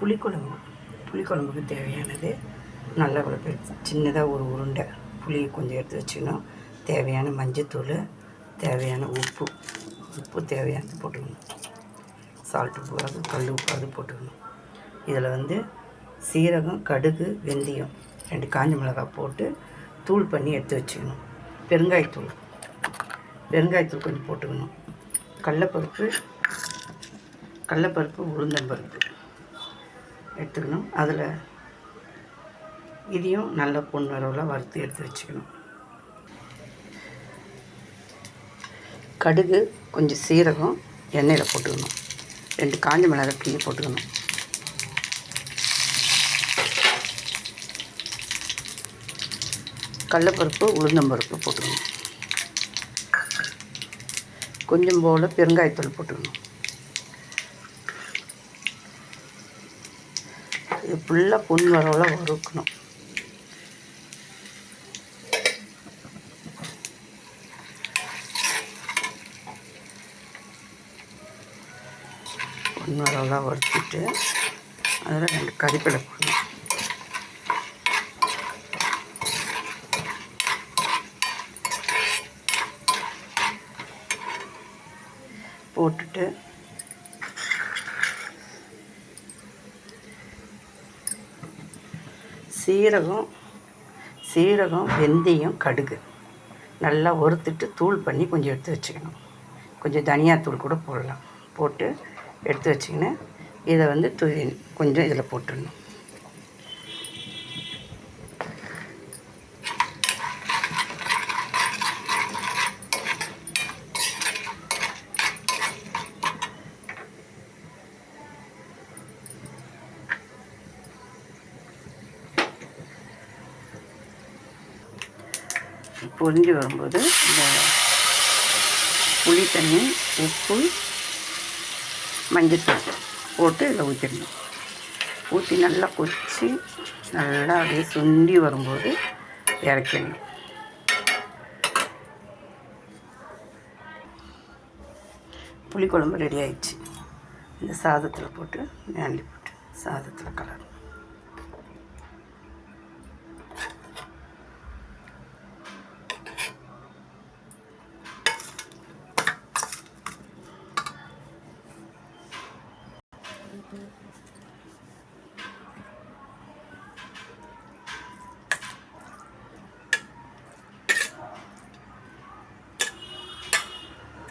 புளிக்குழம்புக்கு தேவையானது நல்லா சின்னதாக ஒரு உருண்டை புளி கொஞ்சம் எடுத்து வச்சுக்கணும். தேவையான மஞ்சத்தூள், தேவையான உப்பு தேவையானது போட்டுக்கணும். சால்ட் உப்பு, கல் உப்பு அது போட்டுக்கணும். இதில் சீரகம், கடுகு, வெந்தயம், 2 காஞ்ச மிளகாய் போட்டு தூள் பண்ணி எடுத்து வச்சுக்கணும். பெருங்காயத்தூள் கொஞ்சம் போட்டுக்கணும். கடலப்பருப்பு, உளுந்தம்பருப்பு எடுத்துக்கணும். அதில் இதையும் நல்ல பொன்னிறவில் வறுத்து எடுத்து வச்சுக்கணும். கடுகு, கொஞ்சம் சீரகம் எண்ணெயில் போட்டுக்கணும். 2 காஞ்ச மிளகாய் கிள்ளி போட்டுக்கணும். கடலப்பருப்பு, உளுந்தம்பருப்பு போட்டுக்கணும். கொஞ்சம் போல் பெருங்காயத்தூள் போட்டுக்கணும். இது ஃபுல்லாக பொன்னிறவில் வறுக்கணும். பொன்னிறவில் வறுத்துட்டு அதில் 2 கறிவேப்பிலை போடணும். போட்டுட்டு சீரகம், வெந்தயம், கடுகு நல்லா வறுத்துட்டு தூள் பண்ணி கொஞ்சம் எடுத்து வச்சுக்கணும். கொஞ்சம் தனியாத்தூள் கூட போடலாம். போட்டு எடுத்து வச்சிக்கின்னு இதை கொஞ்சம் இதில் போட்டுடணும். பொரிஞ்சு வரும்போது இந்த புளி தண்ணி, உப்பு, மஞ்சத்தூள் போட்டு இதில் ஊற்றிடணும். ஊற்றி நல்லா கொதித்து நல்லா அப்படியே சுண்டி வரும்போது இறக்கிடணும். புளிக்குழம்பு ரெடி ஆயிடுச்சு. இந்த சாதத்தில் போட்டு அள்ளி போட்டு சாதத்தில் கலரணும்.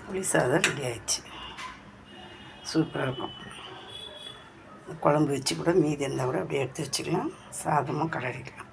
புளி சாதம் ரெடி ஆயிடுச்சு. சூப்பராக இருக்கும். குழம்பு வச்சு கூட மீதி இருந்தால் கூட அப்படியே எடுத்து வச்சுக்கலாம். சாதமும் கலரிக்கலாம்.